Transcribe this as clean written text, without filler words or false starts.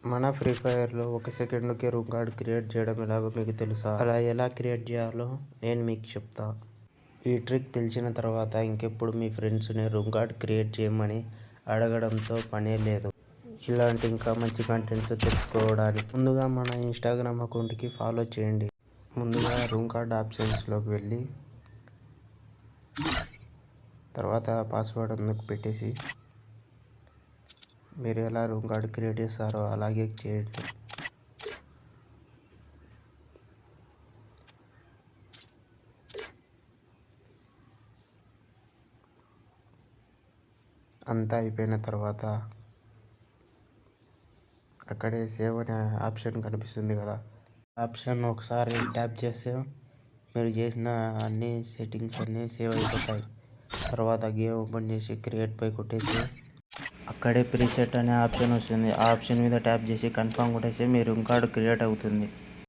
మన ఫ్రీ ఫైర్లో 1 సెకండ్‌కి room card create చేయడం ఎలాగో మీకు తెలుసా? అలా ఎలా క్రియేట్ చేయాలో నేను మీకు చెప్తా. ఈ ట్రిక్ తెలిసిన తర్వాత ఇంకెప్పుడు మీ ఫ్రెండ్స్‌ని రూమ్ కార్డ్ క్రియేట్ చేయమని అడగడంతో పనే లేదు. ఇలాంటి ఇంకా మంచి కంటెంట్స్ తెలుసుకోవడానికి ముందుగా మన ఇన్‌స్టాగ్రామ్ అకౌంట్‌కి ఫాలో చేయండి. ముందుగా రూమ్ కార్డ్ ఆప్షన్స్‌లోకి వెళ్ళి తర్వాత పాస్వర్డ్ అందుకు పెట్టేసి మీరు ఎలా రూమ్ కార్డ్ క్రియేట్ చేస్తారో అలాగే చేయండి. అంతా అయిపోయిన తర్వాత అక్కడే సేవ్ అనే ఆప్షన్ కనిపిస్తుంది కదా, ఆప్షన్ ఒకసారి ట్యాప్ చేస్తే మీరు చేసిన అన్ని సెట్టింగ్స్ అన్నీ సేవ్ అయిపోతాయి. తర్వాత గేమ్ ఓపెన్ చేసి క్రియేట్ పై కొట్టేసి అక్కడే ప్రీసెట్ అనే ఆప్షన్ వస్తుంది. ఆ ఆప్షన్ మీద ట్యాప్ చేసి కన్ఫర్మ్ కొట్టేసి మీ రూమ్ కార్డ్ క్రియేట్ అవుతుంది.